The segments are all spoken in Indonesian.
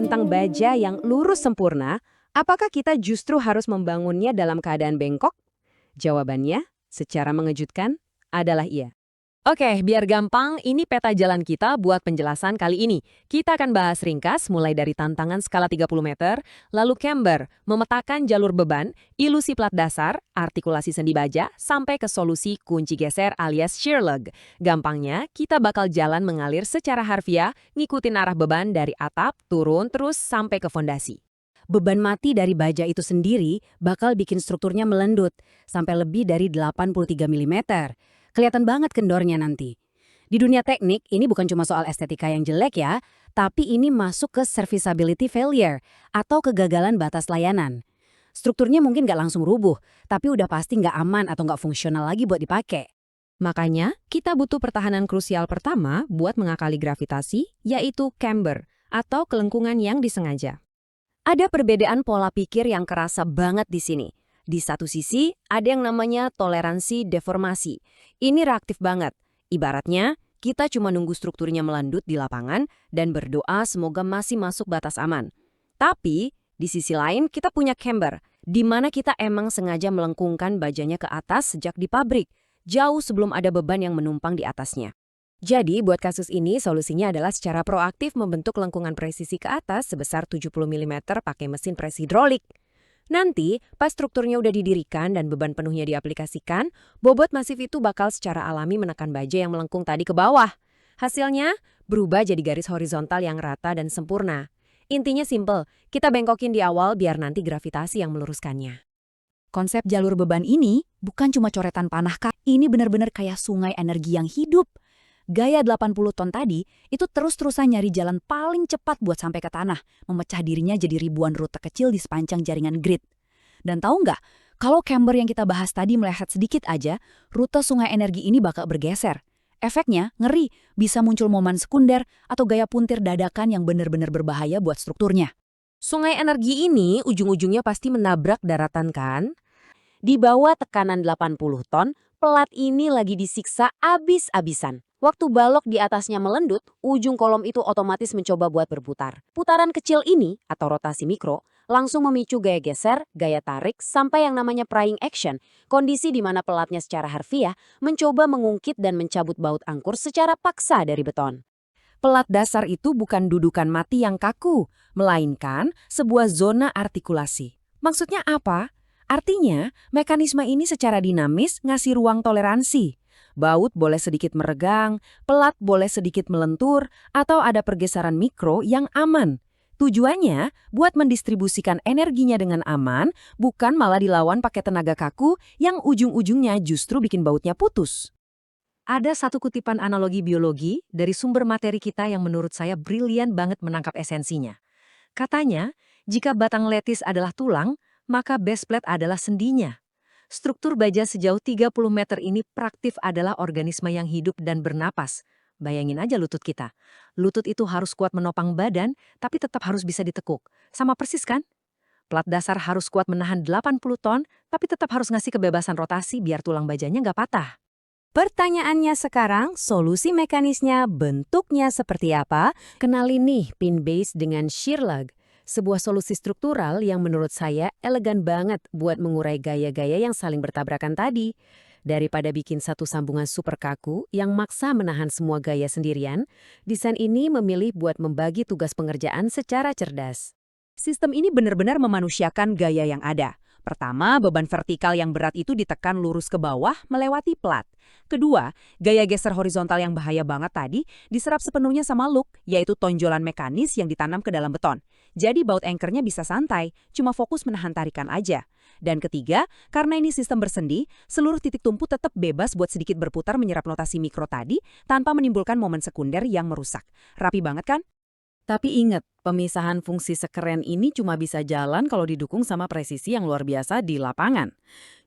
tentang baja yang lurus sempurna, apakah kita justru harus membangunnya dalam keadaan bengkok? Jawabannya, secara mengejutkan, adalah iya. Oke, biar gampang, ini peta jalan kita buat penjelasan kali ini. Kita akan bahas ringkas mulai dari tantangan skala 30 meter, lalu camber, memetakan jalur beban, ilusi plat dasar, artikulasi sendi baja, sampai ke solusi kunci geser alias shear lug. Gampangnya, kita bakal jalan mengalir secara harfiah, ngikutin arah beban dari atap, turun, terus sampai ke fondasi. Beban mati dari baja itu sendiri bakal bikin strukturnya melendut, sampai lebih dari 83 mm. Kelihatan banget kendornya nanti. Di dunia teknik, ini bukan cuma soal estetika yang jelek ya, tapi ini masuk ke serviceability failure atau kegagalan batas layanan. Strukturnya mungkin nggak langsung rubuh, tapi udah pasti nggak aman atau nggak fungsional lagi buat dipakai. Makanya, kita butuh pertahanan krusial pertama buat mengakali gravitasi, yaitu camber atau kelengkungan yang disengaja. Ada perbedaan pola pikir yang kerasa banget di sini. Di satu sisi, ada yang namanya toleransi deformasi. Ini reaktif banget. Ibaratnya, kita cuma nunggu strukturnya melandut di lapangan dan berdoa semoga masih masuk batas aman. Tapi, di sisi lain kita punya camber, di mana kita emang sengaja melengkungkan bajanya ke atas sejak di pabrik, jauh sebelum ada beban yang menumpang di atasnya. Jadi, buat kasus ini, solusinya adalah secara proaktif membentuk lengkungan presisi ke atas sebesar 70 mm pakai mesin pres hidrolik. Nanti, pas strukturnya udah didirikan dan beban penuhnya diaplikasikan, bobot masif itu bakal secara alami menekan baja yang melengkung tadi ke bawah. Hasilnya, berubah jadi garis horizontal yang rata dan sempurna. Intinya simple, kita bengkokin di awal biar nanti gravitasi yang meluruskannya. Konsep jalur beban ini bukan cuma coretan panah, Kak. Ini benar-benar kayak sungai energi yang hidup. Gaya 80 ton tadi itu terus-terusan nyari jalan paling cepat buat sampai ke tanah, memecah dirinya jadi ribuan rute kecil di sepanjang jaringan grid. Dan tahu nggak, kalau camber yang kita bahas tadi meleset sedikit aja, rute sungai energi ini bakal bergeser. Efeknya ngeri, bisa muncul momen sekunder atau gaya puntir dadakan yang benar-benar berbahaya buat strukturnya. Sungai energi ini ujung-ujungnya pasti menabrak daratan kan? Di bawah tekanan 80 ton, pelat ini lagi disiksa abis-abisan. Waktu balok di atasnya melendut, ujung kolom itu otomatis mencoba buat berputar. Putaran kecil ini, atau rotasi mikro, langsung memicu gaya geser, gaya tarik, sampai yang namanya prying action, kondisi di mana pelatnya secara harfiah mencoba mengungkit dan mencabut baut angkur secara paksa dari beton. Pelat dasar itu bukan dudukan mati yang kaku, melainkan sebuah zona artikulasi. Maksudnya apa? Artinya, mekanisme ini secara dinamis ngasih ruang toleransi. Baut boleh sedikit meregang, pelat boleh sedikit melentur, atau ada pergeseran mikro yang aman. Tujuannya buat mendistribusikan energinya dengan aman, bukan malah dilawan pakai tenaga kaku yang ujung-ujungnya justru bikin bautnya putus. Ada satu kutipan analogi biologi dari sumber materi kita yang menurut saya brilian banget menangkap esensinya. Katanya, jika batang letis adalah tulang, maka base plate adalah sendinya. Struktur baja sejauh 30 meter ini praktif adalah organisme yang hidup dan bernapas. Bayangin aja lutut kita. Lutut itu harus kuat menopang badan, tapi tetap harus bisa ditekuk. Sama persis kan? Plat dasar harus kuat menahan 80 ton, tapi tetap harus ngasih kebebasan rotasi biar tulang bajanya nggak patah. Pertanyaannya sekarang, solusi mekanisnya, bentuknya seperti apa? Kenalin nih pin base dengan shear lug. Sebuah solusi struktural yang menurut saya elegan banget buat mengurai gaya-gaya yang saling bertabrakan tadi. Daripada bikin satu sambungan super kaku yang maksa menahan semua gaya sendirian, desain ini memilih buat membagi tugas pengerjaan secara cerdas. Sistem ini benar-benar memanusiakan gaya yang ada. Pertama, beban vertikal yang berat itu ditekan lurus ke bawah melewati plat. Kedua, gaya geser horizontal yang bahaya banget tadi diserap sepenuhnya sama lug, yaitu tonjolan mekanis yang ditanam ke dalam beton. Jadi baut anchornya bisa santai, cuma fokus menahan tarikan aja. Dan ketiga, karena ini sistem bersendi, seluruh titik tumpu tetap bebas buat sedikit berputar menyerap notasi mikro tadi tanpa menimbulkan momen sekunder yang merusak. Rapi banget kan? Tapi ingat, pemisahan fungsi sekeren ini cuma bisa jalan kalau didukung sama presisi yang luar biasa di lapangan.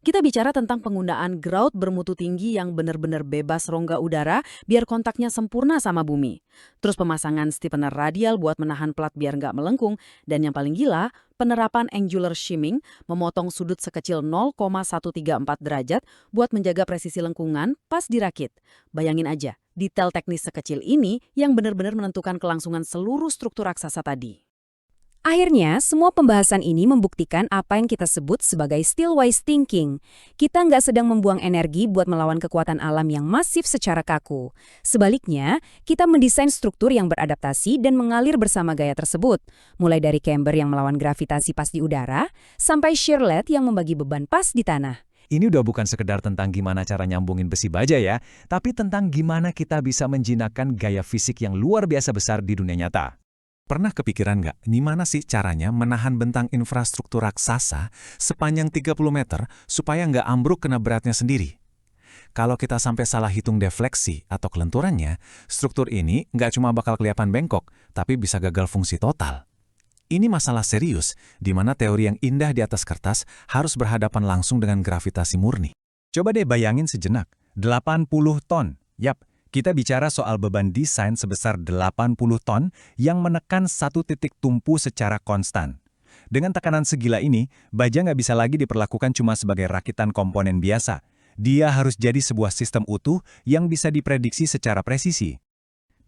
Kita bicara tentang penggunaan grout bermutu tinggi yang benar-benar bebas rongga udara biar kontaknya sempurna sama bumi. Terus pemasangan stiffener radial buat menahan plat biar nggak melengkung. Dan yang paling gila, penerapan angular shimming memotong sudut sekecil 0,134 derajat buat menjaga presisi lengkungan pas dirakit. Bayangin aja. Detail teknis sekecil ini yang benar-benar menentukan kelangsungan seluruh struktur raksasa tadi. Akhirnya, semua pembahasan ini membuktikan apa yang kita sebut sebagai still wise thinking. Kita nggak sedang membuang energi buat melawan kekuatan alam yang masif secara kaku. Sebaliknya, kita mendesain struktur yang beradaptasi dan mengalir bersama gaya tersebut. Mulai dari camber yang melawan gravitasi pas di udara, sampai shear lead yang membagi beban pas di tanah. Ini udah bukan sekedar tentang gimana cara nyambungin besi baja ya, tapi tentang gimana kita bisa menjinakkan gaya fisik yang luar biasa besar di dunia nyata. Pernah kepikiran nggak, gimana sih caranya menahan bentang infrastruktur raksasa sepanjang 30 meter supaya nggak ambruk kena beratnya sendiri? Kalau kita sampai salah hitung defleksi atau kelenturannya, struktur ini nggak cuma bakal kelihatan bengkok, tapi bisa gagal fungsi total. Ini masalah serius, di mana teori yang indah di atas kertas harus berhadapan langsung dengan gravitasi murni. Coba deh bayangin sejenak, 80 ton. Yap, kita bicara soal beban desain sebesar 80 ton yang menekan satu titik tumpu secara konstan. Dengan tekanan segila ini, baja nggak bisa lagi diperlakukan cuma sebagai rakitan komponen biasa. Dia harus jadi sebuah sistem utuh yang bisa diprediksi secara presisi.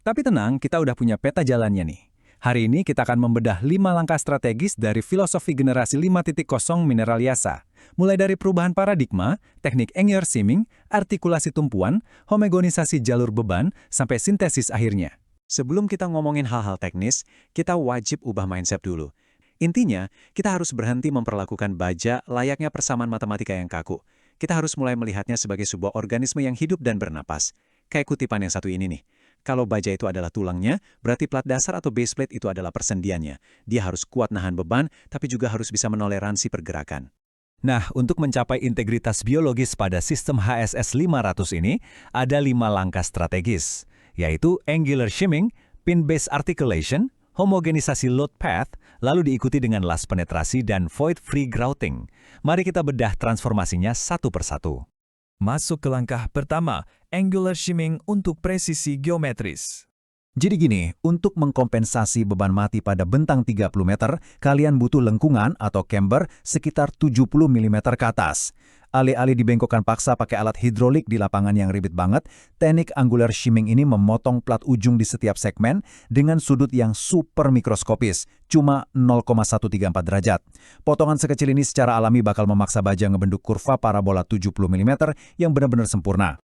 Tapi tenang, kita udah punya peta jalannya nih. Hari ini kita akan membedah 5 langkah strategis dari filosofi generasi 5.0 Mineraliasa. Mulai dari perubahan paradigma, teknik angular shimming, artikulasi tumpuan, homogenisasi jalur beban, sampai sintesis akhirnya. Sebelum kita ngomongin hal-hal teknis, kita wajib ubah mindset dulu. Intinya, kita harus berhenti memperlakukan baja layaknya persamaan matematika yang kaku. Kita harus mulai melihatnya sebagai sebuah organisme yang hidup dan bernapas. Kayak kutipan yang satu ini nih. Kalau baja itu adalah tulangnya, berarti plat dasar atau base plate itu adalah persendiannya. Dia harus kuat nahan beban, tapi juga harus bisa menoleransi pergerakan. Nah, untuk mencapai integritas biologis pada sistem HSS 500 ini, ada 5 langkah strategis, yaitu angular shimming, pin-based articulation, homogenisasi load path, lalu diikuti dengan las penetrasi dan void-free grouting. Mari kita bedah transformasinya satu persatu. Masuk ke langkah pertama, angular shimming untuk presisi geometris. Jadi gini, untuk mengkompensasi beban mati pada bentang 30 meter, kalian butuh lengkungan atau camber sekitar 70 mm ke atas. Alih-alih dibengkokkan paksa pakai alat hidrolik di lapangan yang ribet banget, teknik angular shimming ini memotong plat ujung di setiap segmen dengan sudut yang super mikroskopis, cuma 0,134 derajat. Potongan sekecil ini secara alami bakal memaksa baja ngebentuk kurva parabola 70 mm yang benar-benar sempurna.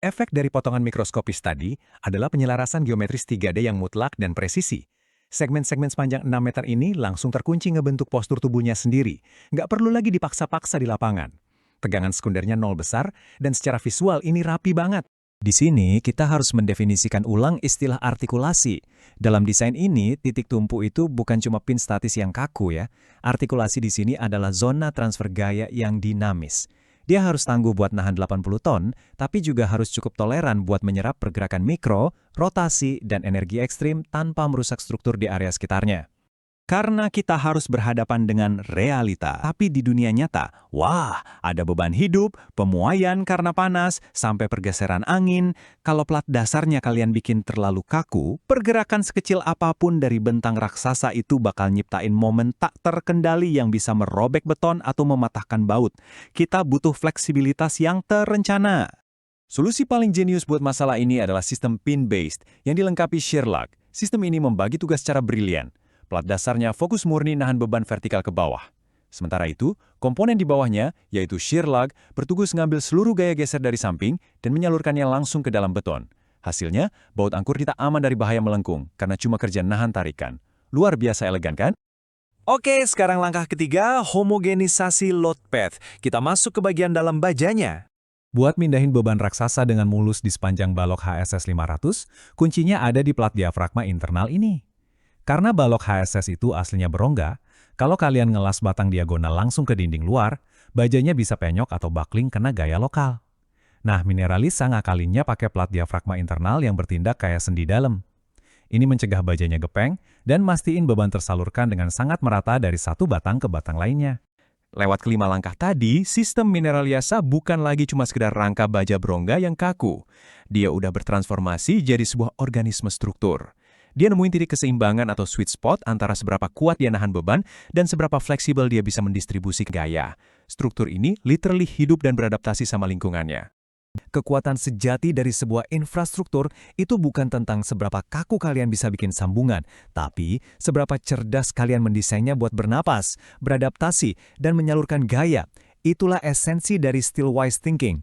Efek dari potongan mikroskopis tadi adalah penyelarasan geometris 3D yang mutlak dan presisi. Segmen-segmen sepanjang 6 meter ini langsung terkunci ngebentuk postur tubuhnya sendiri. Nggak perlu lagi dipaksa-paksa di lapangan. Tegangan sekundernya 0 besar, dan secara visual ini rapi banget. Di sini, kita harus mendefinisikan ulang istilah artikulasi. Dalam desain ini, titik tumpu itu bukan cuma pin statis yang kaku ya. Artikulasi di sini adalah zona transfer gaya yang dinamis. Dia harus tangguh buat nahan 80 ton, tapi juga harus cukup toleran buat menyerap pergerakan mikro, rotasi, dan energi ekstrim tanpa merusak struktur di area sekitarnya. Karena kita harus berhadapan dengan realita. Tapi di dunia nyata, wah, ada beban hidup, pemuaian karena panas, sampai pergeseran angin. Kalau plat dasarnya kalian bikin terlalu kaku, pergerakan sekecil apapun dari bentang raksasa itu bakal nyiptain momen tak terkendali yang bisa merobek beton atau mematahkan baut. Kita butuh fleksibilitas yang terencana. Solusi paling jenius buat masalah ini adalah sistem pin-based yang dilengkapi shear lug. Sistem ini membagi tugas secara brilian. Plat dasarnya fokus murni nahan beban vertikal ke bawah. Sementara itu, komponen di bawahnya, yaitu shear lug, bertugas ngambil seluruh gaya geser dari samping dan menyalurkannya langsung ke dalam beton. Hasilnya, baut angkur kita aman dari bahaya melengkung, karena cuma kerja nahan tarikan. Luar biasa elegan kan? Oke, sekarang langkah ketiga, homogenisasi load path. Kita masuk ke bagian dalam bajanya. Buat mindahin beban raksasa dengan mulus di sepanjang balok HSS 500, kuncinya ada di plat diafragma internal ini. Karena balok HSS itu aslinya berongga, kalau kalian ngelas batang diagonal langsung ke dinding luar, bajanya bisa penyok atau buckling kena gaya lokal. Nah, Mineralisa ngakalinnya pakai plat diafragma internal yang bertindak kayak sendi dalam. Ini mencegah bajanya gepeng dan mastiin beban tersalurkan dengan sangat merata dari satu batang ke batang lainnya. Lewat kelima langkah tadi, sistem Mineraliasa bukan lagi cuma sekedar rangka baja berongga yang kaku. Dia udah bertransformasi jadi sebuah organisme struktur. Dia nemuin titik keseimbangan atau sweet spot antara seberapa kuat dia nahan beban dan seberapa fleksibel dia bisa mendistribusi gaya. Struktur ini literally hidup dan beradaptasi sama lingkungannya. Kekuatan sejati dari sebuah infrastruktur itu bukan tentang seberapa kaku kalian bisa bikin sambungan, tapi seberapa cerdas kalian mendesainnya buat bernapas, beradaptasi, dan menyalurkan gaya. Itulah esensi dari Still Wise Thinking.